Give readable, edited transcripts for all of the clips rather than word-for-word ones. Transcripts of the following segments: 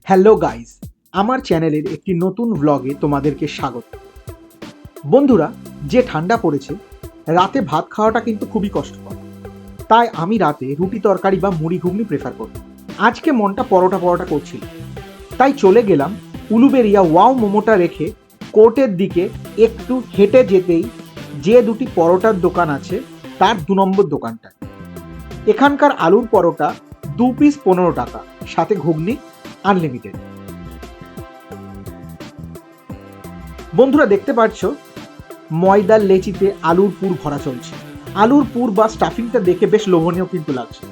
Hello guys, আমার চ্যানেলের একটি নতুন ব্লগে তোমাদেরকে স্বাগত। বন্ধুরা, যে ঠান্ডা পড়েছে, রাতে ভাত খাওয়াটা কিন্তু খুবই কষ্টকর। তাই আমি রাতে রুটি তরকারি বা মুড়ি ঘুগনি প্রেফার করি। আজকে মনটা পরোটা পরোটা করছিল, তাই চলে গেলাম উলুবেরিয়া ওয়াও মোমোটা রেখে কোর্টের দিকে একটু হেঁটে যেতেই যে দুটি পরোটার দোকান আছে তার 2 নম্বর দোকানটা। এখানকার আলুর পরোটা 2 পিস 15 টাকা, সাথে ঘুগনি আনলিমিটেড। বন্ধুরা, দেখতে পাচ্ছ ময়দার লেচিতে আলুর পুর ভরা চলছে। আলুর পুর বা স্টাফিংটা দেখে বেশ লোভনীয় কিন্তু লাগছে।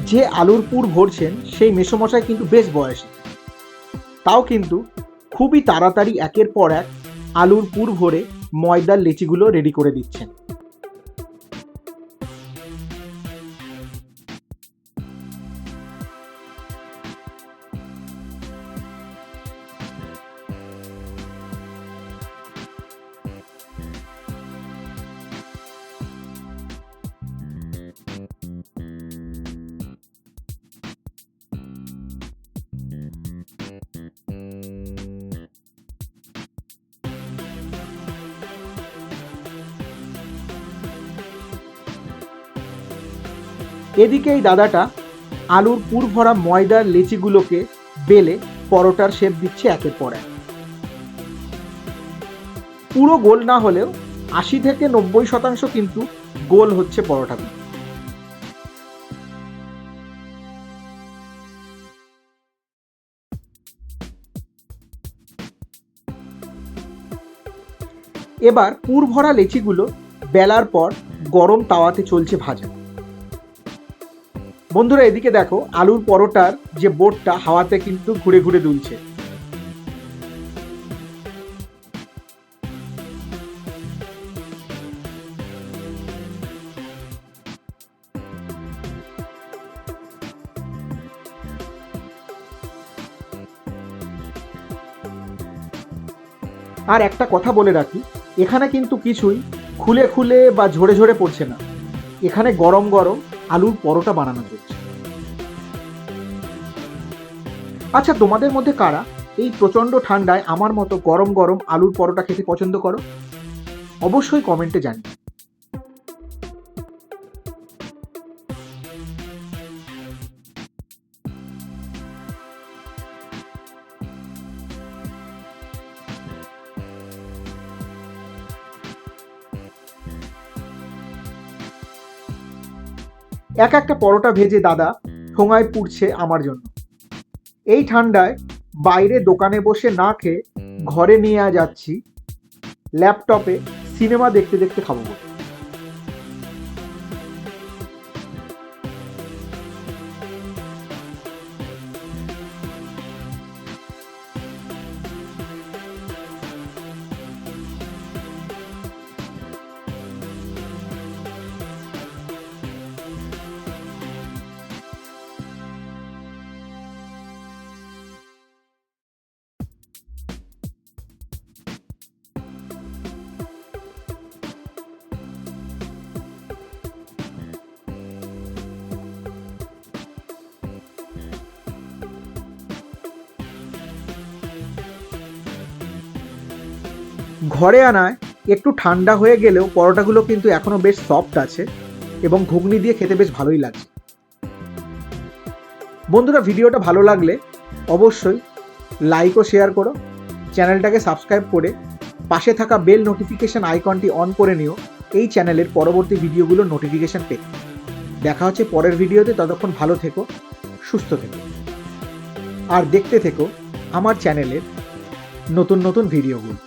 যে আলুর পুর ভরছেন সেই মেসোমশাই কিন্তু বেশ বয়সী, তাও কিন্তু খুবই তাড়াতাড়ি একের পর এক আলুর পুর ভরে ময়দার লেচিগুলো রেডি করে দিচ্ছেন। এদিকে এই দাদাটা আলুর পুর ভরা ময়দার লেচিগুলোকে বেলে পরোটার শেপ দিচ্ছে একের পর এক। পুরো গোল না হলেও 80 থেকে 90% কিন্তু গোল হচ্ছে পরোটাগুলো। এবার পুর ভরা লেচিগুলো বেলার পর গরম তাওয়াতে চলছে ভাজা। বন্ধুরা, এদিকে দেখো আলুর পরোটার যে বোর্ডটা হাওয়াতে কিন্তু ঘুরে ঘুরে দুলছে। আর একটা কথা বলে রাখি, এখানে কিন্তু কিছুই খুলে খুলে বা ঝরে ঝরে পড়ছে না। এখানে গরম গরম আলুর পরোটা বানানো চলছে। আচ্ছা, তোমাদের মধ্যে কারা এই প্রচণ্ড ঠান্ডায় আমার মতো গরম গরম আলুর পরোটা খেতে পছন্দ করো? অবশ্যই কমেন্টে জানিও। এক একটা পরোটা ভেজে দাদা ঠোঙায় পুড়ছে আমার জন্য। এই ঠান্ডায় বাইরে দোকানে বসে না খেয়ে ঘরে নিয়ে যাচ্ছি ল্যাপটপে সিনেমা দেখতে দেখতে খাবো বলে। ঘরে আনায় একটু ঠান্ডা হয়ে গেলেও পরোটাগুলো কিন্তু এখনো বেশ সফট আছে এবং ঘুগনি দিয়ে খেতে বেশ ভালোই লাগছে। বন্ধুরা, ভিডিওটা ভালো লাগলে অবশ্যই লাইক ও শেয়ার করো, চ্যানেলটাকে সাবস্ক্রাইব করে পাশে থাকা বেল নোটিফিকেশন আইকনটি অন করে নিও এই চ্যানেলের পরবর্তী ভিডিওগুলোর নোটিফিকেশন পেতে। দেখা হচ্ছে পরের ভিডিওতে, ততক্ষণ ভালো থেকো, সুস্থ থেকো আর দেখতে থেকো আমার চ্যানেলের নতুন নতুন ভিডিওগুলো।